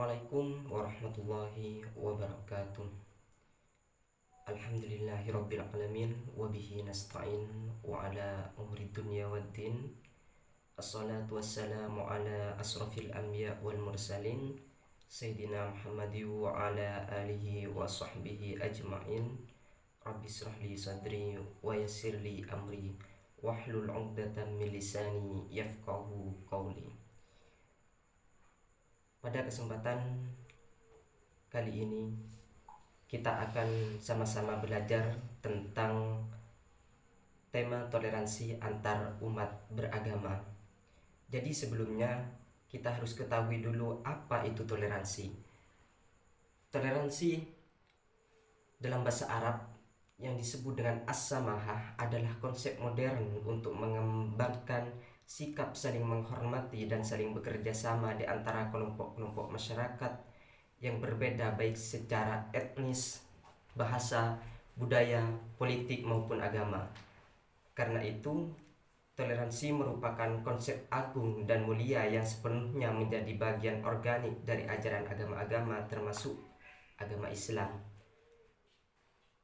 Assalamualaikum warahmatullahi wabarakatuh. Alhamdulillahirabbil alamin wa bihi nasta'in wa ala umuri dunya waddin. Assalatu wassalamu ala asrafil anbiya wal mursalin Sayyidina Muhammadi wa ala alihi wa sahbihi ajma'in. Rabbi israh li sadri wa yassir li amri wahlul 'uqdatam min lisani yafqahu qawli. Pada kesempatan kali ini kita akan sama-sama belajar tentang tema toleransi antar umat beragama. Jadi sebelumnya kita harus ketahui dulu apa itu toleransi. Toleransi dalam bahasa Arab yang disebut dengan as-samahah adalah konsep modern untuk mengembangkan sikap saling menghormati dan saling bekerja sama di antara kelompok-kelompok masyarakat yang berbeda baik secara etnis, bahasa, budaya, politik maupun agama. Karena itu, toleransi merupakan konsep agung dan mulia yang sepenuhnya menjadi bagian organik dari ajaran agama-agama termasuk agama Islam.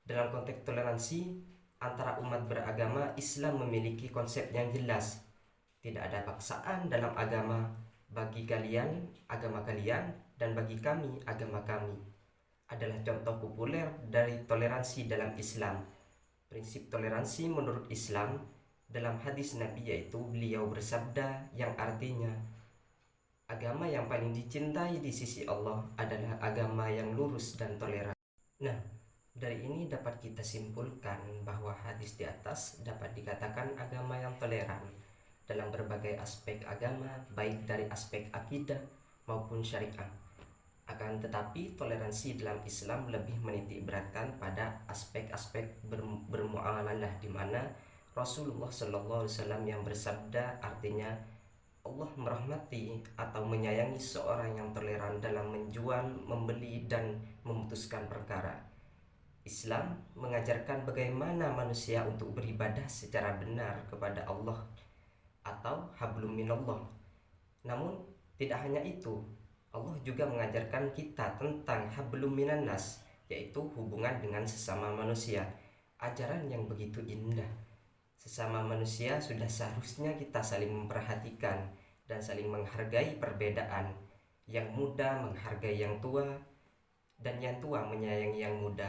Dalam konteks toleransi antara umat beragama, Islam memiliki konsep yang jelas. Tidak ada paksaan dalam agama, bagi kalian agama kalian dan bagi kami agama kami. Adalah contoh populer dari toleransi dalam Islam. Prinsip toleransi menurut Islam dalam hadis Nabi yaitu beliau bersabda yang artinya agama yang paling dicintai di sisi Allah adalah agama yang lurus dan toleran. Nah, dari ini dapat kita simpulkan bahwa hadis di atas dapat dikatakan agama yang toleran dalam berbagai aspek agama, baik dari aspek akidah maupun syariah. Akan tetapi toleransi dalam Islam lebih menitik beratkan pada aspek-aspek bermuamalah, di mana Rasulullah SAW yang bersabda artinya Allah merahmati atau menyayangi seorang yang toleran dalam menjual, membeli dan memutuskan perkara. Islam mengajarkan bagaimana manusia untuk beribadah secara benar kepada Allah atau hablum minallah. Namun tidak hanya itu, Allah juga mengajarkan kita tentang hablum minannas, yaitu hubungan dengan sesama manusia. Ajaran yang begitu indah. Sesama manusia sudah seharusnya kita saling memperhatikan dan saling menghargai perbedaan. Yang muda menghargai yang tua dan yang tua menyayangi yang muda.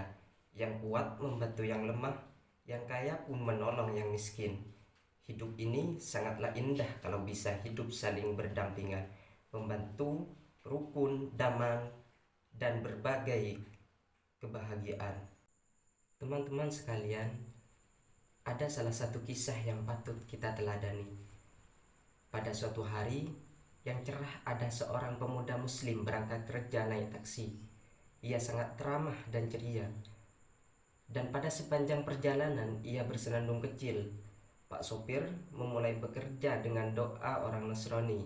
Yang kuat membantu yang lemah, yang kaya pun menolong yang miskin. Hidup ini sangatlah indah kalau bisa hidup saling berdampingan, membantu, rukun, damai, dan berbagai kebahagiaan. Teman-teman sekalian, ada salah satu kisah yang patut kita teladani. Pada suatu hari yang cerah, ada seorang pemuda muslim berangkat kerja naik taksi. Ia sangat ramah dan ceria. Dan pada sepanjang perjalanan ia bersenandung kecil. Pak sopir memulai bekerja dengan doa orang Nasrani.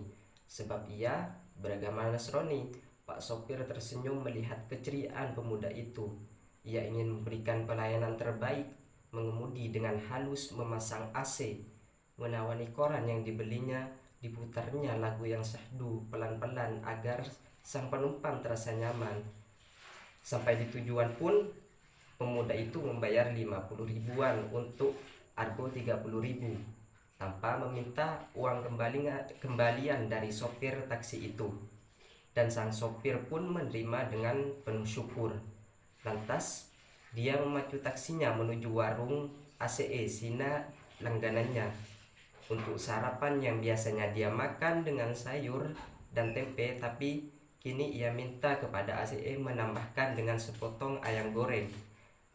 Sebab ia beragama Nasrani, Pak sopir tersenyum melihat keceriaan pemuda itu. Ia ingin memberikan pelayanan terbaik, mengemudi dengan halus, memasang AC, menawani koran yang dibelinya, diputarnya lagu yang syahdu pelan-pelan agar sang penumpang terasa nyaman. Sampai di tujuan pun pemuda itu membayar 50 ribuan untuk argo 30.000 tanpa meminta uang kembalian dari sopir taksi itu. Dan sang sopir pun menerima dengan penuh syukur. Lantas dia memacu taksinya menuju warung ACE Sina langganannya. Untuk sarapan yang biasanya dia makan dengan sayur dan tempe, tapi kini ia minta kepada ACE menambahkan dengan sepotong ayam goreng.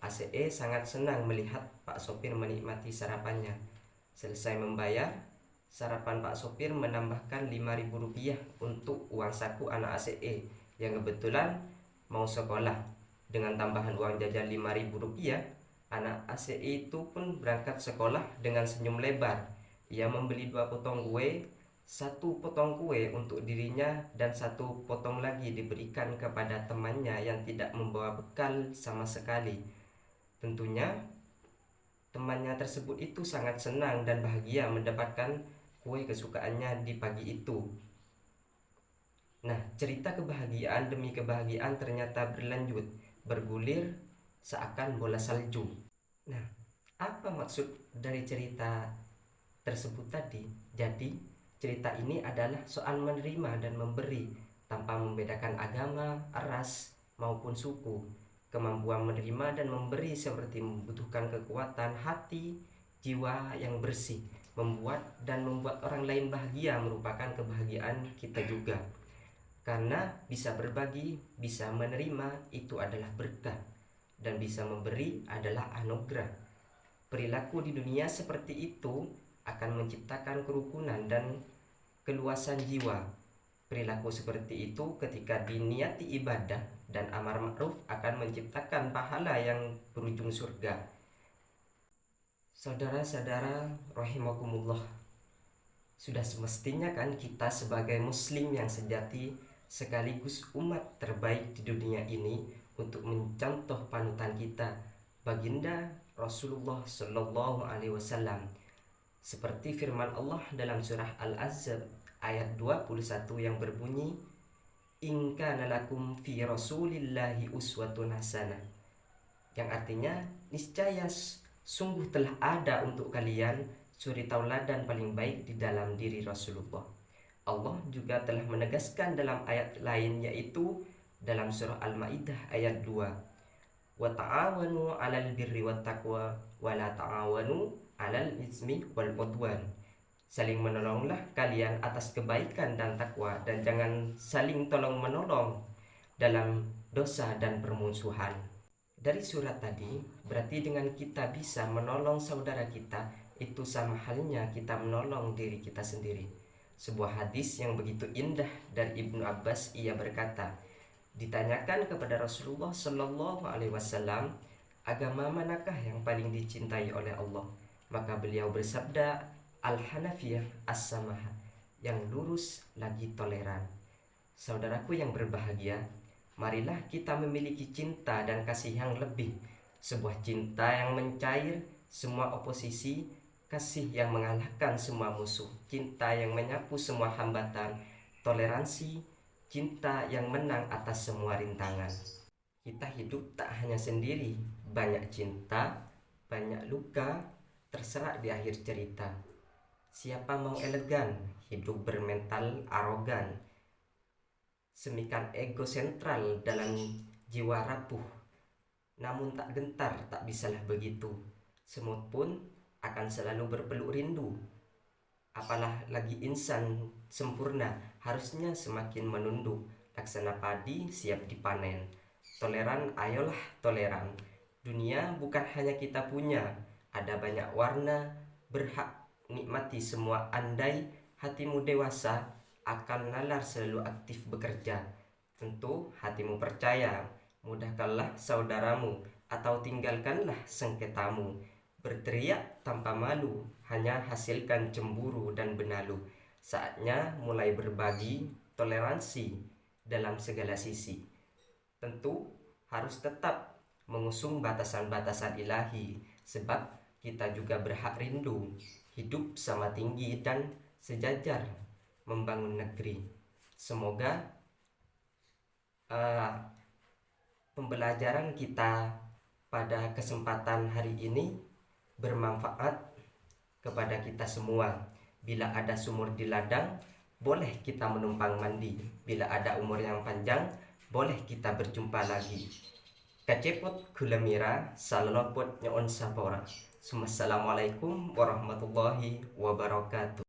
ACE sangat senang melihat Pak sopir menikmati sarapannya. Selesai membayar, sarapan Pak sopir menambahkan 5.000 rupiah untuk uang saku anak ACE yang kebetulan mau sekolah. Dengan tambahan uang jajan 5.000 rupiah, anak ACE itu pun berangkat sekolah dengan senyum lebar. Ia membeli 2 potong kue, 1 potong kue untuk dirinya dan 1 potong lagi diberikan kepada temannya yang tidak membawa bekal sama sekali. Tentunya temannya tersebut itu sangat senang dan bahagia mendapatkan kue kesukaannya di pagi itu. Nah, cerita kebahagiaan demi kebahagiaan ternyata berlanjut, bergulir seakan bola salju. Nah, apa maksud dari cerita tersebut tadi? Jadi, cerita ini adalah soal menerima dan memberi tanpa membedakan agama, ras, maupun suku. Kemampuan menerima dan memberi seperti membutuhkan kekuatan hati, jiwa yang bersih, membuat orang lain bahagia merupakan kebahagiaan kita juga. Karena bisa berbagi, bisa menerima itu adalah berkah, dan bisa memberi adalah anugerah. Perilaku di dunia seperti itu akan menciptakan kerukunan dan keluasan jiwa. Perilaku seperti itu ketika diniati ibadah dan amar ma'ruf akan menciptakan pahala yang berujung surga. Saudara-saudara rahimakumullah, sudah semestinya kan kita sebagai muslim yang sejati sekaligus umat terbaik di dunia ini untuk mencontoh panutan kita, baginda Rasulullah Shallallahu Alaihi Wasallam. Seperti firman Allah dalam surah Al-Ahzab ayat 21 yang berbunyi, "In kana lakum fi Rasulillahi uswatun hasanah." Yang artinya, niscaya sungguh telah ada untuk kalian suri tauladan paling baik di dalam diri Rasulullah. Allah juga telah menegaskan dalam ayat lain, yaitu dalam surah Al-Maidah ayat 2, "Wa ta'awanu 'alal birri wat taqwa wa la ta'awanu 'alal ismi wal 'udwan." Saling menolonglah kalian atas kebaikan dan takwa, dan jangan saling tolong-menolong dalam dosa dan permusuhan. Dari surat tadi, berarti dengan kita bisa menolong saudara kita, itu sama halnya kita menolong diri kita sendiri. Sebuah hadis yang begitu indah dari Ibnu Abbas, ia berkata, ditanyakan kepada Rasulullah Shallallahu Alaihi Wasallam, agama manakah yang paling dicintai oleh Allah? Maka beliau bersabda, Al-Hanafiyah As-Samahah, yang lurus lagi toleran. Saudaraku yang berbahagia, marilah kita memiliki cinta dan kasih yang lebih, sebuah cinta yang mencair semua oposisi, kasih yang mengalahkan semua musuh, cinta yang menyapu semua hambatan, toleransi, cinta yang menang atas semua rintangan. Kita hidup tak hanya sendiri, banyak cinta, banyak luka, terserak di akhir cerita. Siapa mau elegan, hidup bermental arogan, semikan ego sentral dalam jiwa rapuh, namun tak gentar, tak bisalah begitu. Semut pun akan selalu berpeluk rindu, apalah lagi insan sempurna, harusnya semakin menunduk, laksana padi siap dipanen. Toleran, ayolah toleran, dunia bukan hanya kita punya, ada banyak warna, berhak nikmati semua. Andai hatimu dewasa, akan nalar selalu aktif bekerja. Tentu hatimu percaya, mudahkanlah saudaramu, atau tinggalkanlah sengketamu. Berteriak tanpa malu, hanya hasilkan cemburu dan benalu. Saatnya mulai berbagi, toleransi dalam segala sisi. Tentu harus tetap mengusung batasan-batasan ilahi, sebab kita juga berhak rindu hidup sama tinggi dan sejajar membangun negeri. Semoga pembelajaran kita pada kesempatan hari ini bermanfaat kepada kita semua. Bila ada sumur di ladang, boleh kita menumpang mandi. Bila ada umur yang panjang, boleh kita berjumpa lagi. Kacepot gula mira, salalopot nyoon sapora. Assalamualaikum warahmatullahi wabarakatuh.